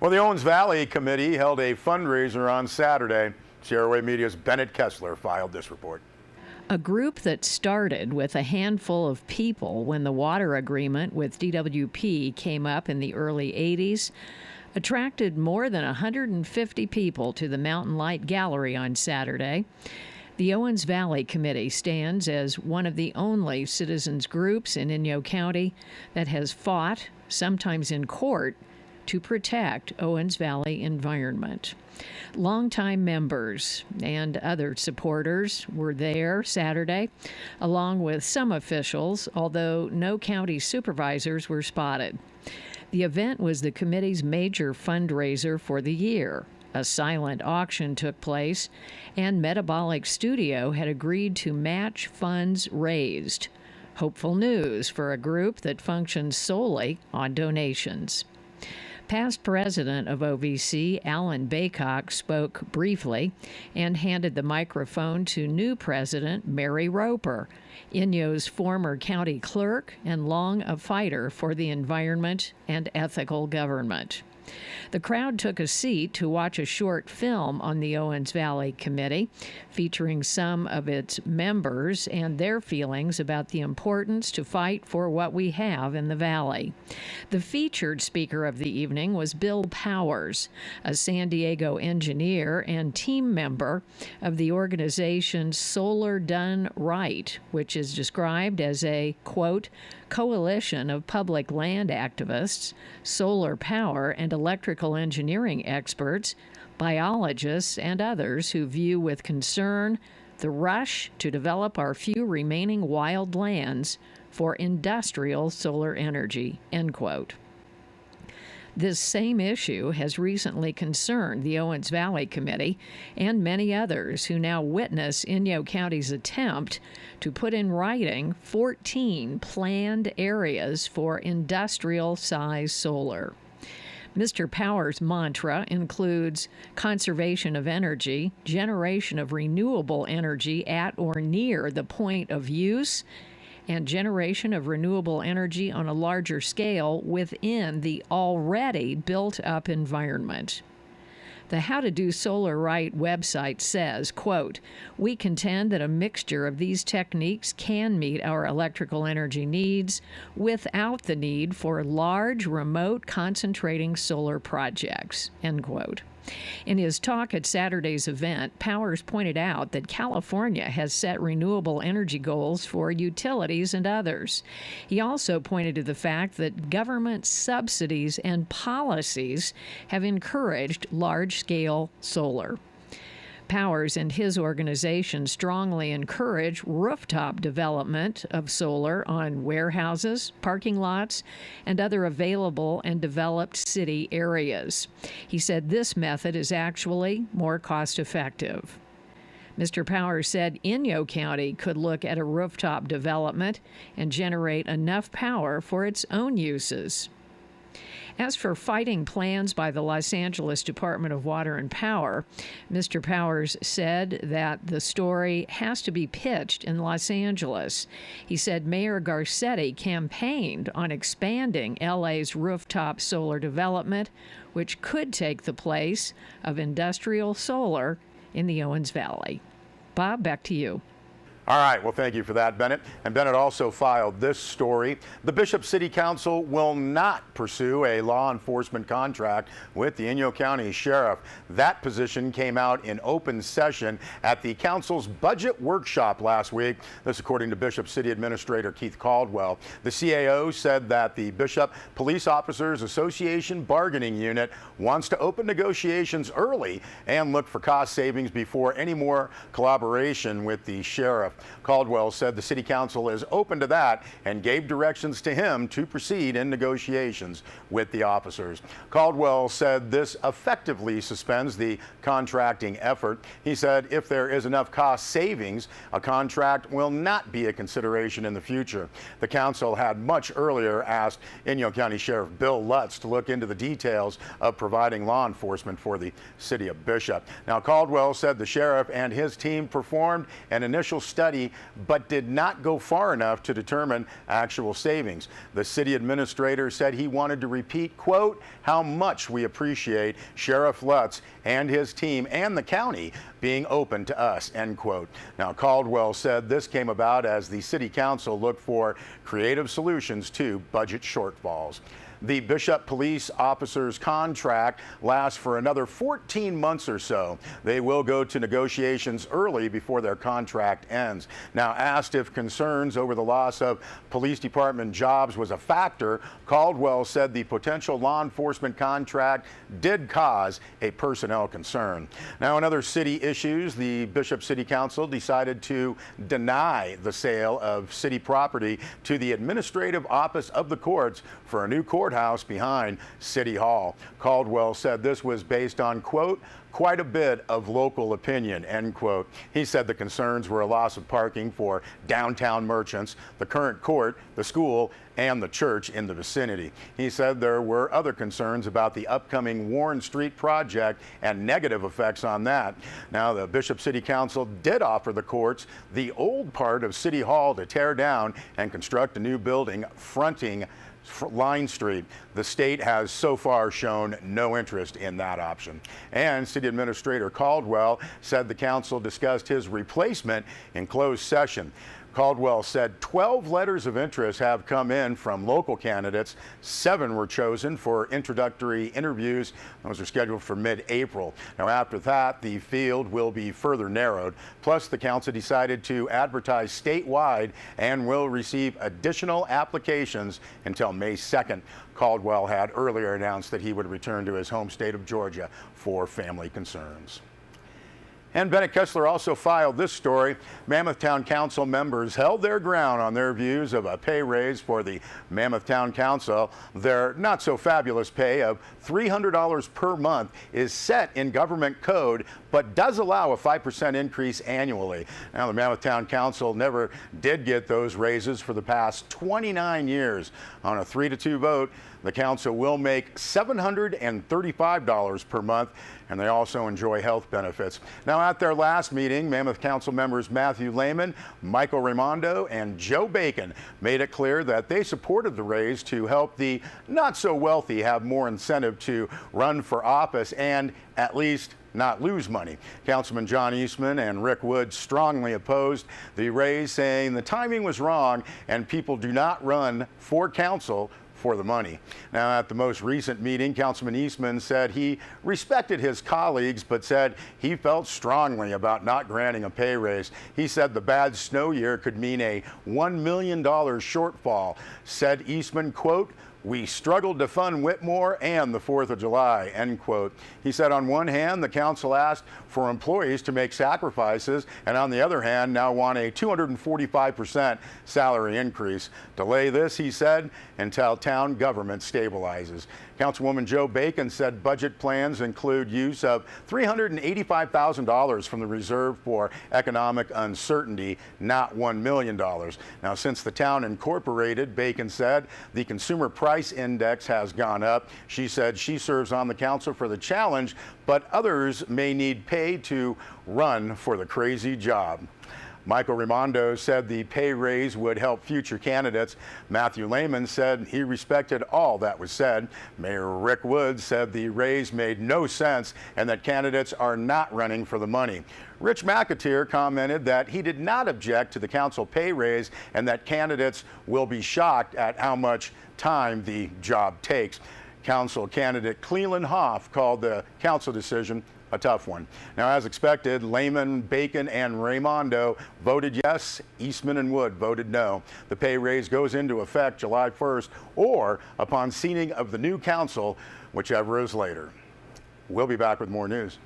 Well, the Owens Valley Committee held a fundraiser on Saturday. Sierra Way Media's Bennett Kessler filed this report. A group that started with a handful of people when the water agreement with DWP came up in the early 80s attracted more than 150 people to the Mountain Light Gallery on Saturday. The Owens Valley Committee stands as one of the only citizens groups in Inyo County that has fought, sometimes in court, to protect Owens Valley environment. Longtime members and other supporters were there Saturday, along with some officials, although no county supervisors were spotted. The event was the committee's major fundraiser for the year. A silent auction took place, and Metabolic Studio had agreed to match funds raised. Hopeful news for a group that functions solely on donations. Past president of OVC, Alan Baycock, spoke briefly and handed the microphone to new president, Mary Roper, Inyo's former county clerk and long a fighter for the environment and ethical government. The crowd took a seat to watch a short film on the Owens Valley Committee, featuring some of its members and their feelings about the importance to fight for what we have in the valley. The featured speaker of the evening was Bill Powers, a San Diego engineer and team member of the organization Solar Done Right, which is described as a, quote, coalition of public land activists, solar power and electrical engineering experts, biologists, and others who view with concern the rush to develop our few remaining wild lands for industrial solar energy, end quote. This same issue has recently concerned the Owens Valley Committee and many others who now witness Inyo County's attempt to put in writing 14 planned areas for industrial-size solar. Mr. Powers' mantra includes conservation of energy, generation of renewable energy at or near the point of use, and generation of renewable energy on a larger scale within the already built-up environment. The How to Do Solar Right website says, quote, we contend that a mixture of these techniques can meet our electrical energy needs without the need for large, remote, concentrating solar projects, end quote. In his talk at Saturday's event, Powers pointed out that California has set renewable energy goals for utilities and others. He also pointed to the fact that government subsidies and policies have encouraged large-scale solar. Powers and his organization strongly encourage rooftop development of solar on warehouses, parking lots, and other available and developed city areas. He said this method is actually more cost-effective. Mr. Powers said Inyo County could look at a rooftop development and generate enough power for its own uses. As for fighting plans by the Los Angeles Department of Water and Power, Mr. Powers said that the story has to be pitched in Los Angeles. He said Mayor Garcetti campaigned on expanding LA's rooftop solar development, which could take the place of industrial solar in the Owens Valley. Bob, back to you. All right, well, thank you for that, Bennett. And Bennett also filed this story. The Bishop City Council will not pursue a law enforcement contract with the Inyo County Sheriff. That position came out in open session at the council's budget workshop last week. This according to Bishop City Administrator Keith Caldwell. The CAO said that the Bishop Police Officers Association bargaining unit wants to open negotiations early and look for cost savings before any more collaboration with the sheriff. Caldwell said the city council is open to that and gave directions to him to proceed in negotiations with the officers. Caldwell said this effectively suspends the contracting effort. He said if there is enough cost savings, a contract will not be a consideration in the future. The council had much earlier asked Inyo County Sheriff Bill Lutz to look into the details of providing law enforcement for the city of Bishop. Now, Caldwell said the sheriff and his team performed an initial study study, but did not go far enough to determine actual savings. The city administrator said he wanted to repeat, quote, how much we appreciate Sheriff Lutz and his team and the county being open to us, end quote. Now, Caldwell said this came about as the city council looked for creative solutions to budget shortfalls. The Bishop police officer's contract lasts for another 14 months or so. They will go to negotiations early before their contract ends. Now, asked if concerns over the loss of police department jobs was a factor, Caldwell said the potential law enforcement contract did cause a personnel concern. Now, in other city issues, the Bishop City Council decided to deny the sale of city property to the administrative office of the courts for a new courthouse behind City Hall. Caldwell said this was based on, quote, quite a bit of local opinion, end quote. He said the concerns were a loss of parking for downtown merchants, the current court, the school, and the church in the vicinity. He said there were other concerns about the upcoming Warren Street project and negative effects on that. Now, the Bishop City Council did offer the courts the old part of City Hall to tear down and construct a new building fronting Line Street. The state has so far shown no interest in that option. And City Administrator Caldwell said the council discussed his replacement in closed session. Caldwell said 12 letters of interest have come in from local candidates. 7 were chosen for introductory interviews. Those are scheduled for mid-April. Now, after that, the field will be further narrowed. Plus, the council decided to advertise statewide and will receive additional applications until May 2nd. Caldwell had earlier announced that he would return to his home state of Georgia for family concerns. And Bennett Kessler also filed this story. Mammoth Town Council members held their ground on their views of a pay raise for the Mammoth Town Council. Their not so fabulous pay of $300 per month is set in government code, but does allow a 5% increase annually. Now, the Mammoth Town Council never did get those raises for the past 29 years. On a 3-2 vote, the council will make $735 per month, and they also enjoy health benefits. Now, at their last meeting, Mammoth Council members Matthew Lehman, Michael Raimondo, and Joe Bacon made it clear that they supported the raise to help the not-so-wealthy have more incentive to run for office and at least not lose money. Councilman John Eastman and Rick Wood strongly opposed the raise, saying the timing was wrong and people do not run for council for the money. Now, at the most recent meeting, Councilman Eastman said he respected his colleagues, but said he felt strongly about not granting a pay raise. He said the bad snow year could mean a $1 million shortfall. Said Eastman, quote, we struggled to fund Whitmore and the 4th of July, end quote. He said on one hand, the council asked for employees to make sacrifices, and on the other hand, now want a 245% salary increase. Delay this, he said, until town government stabilizes. Councilwoman Joe Bacon said budget plans include use of $385,000 from the reserve for economic uncertainty, not $1 million. Now, since the town incorporated, Bacon said the consumer price index has gone up. She said she serves on the council for the challenge, but others may need pay to run for the crazy job. Michael Raimondo said the pay raise would help future candidates. Matthew Lehman said he respected all that was said. Mayor Rick Wood said the raise made no sense and that candidates are not running for the money. Rich McAteer commented that he did not object to the council pay raise and that candidates will be shocked at how much time the job takes. Council candidate Cleland Hoff called the council decision a tough one. Now, as expected, Lehman, Bacon, and Raimondo voted yes. Eastman and Wood voted no. The pay raise goes into effect July 1st or upon seating of the new council, whichever is later. We'll be back with more news.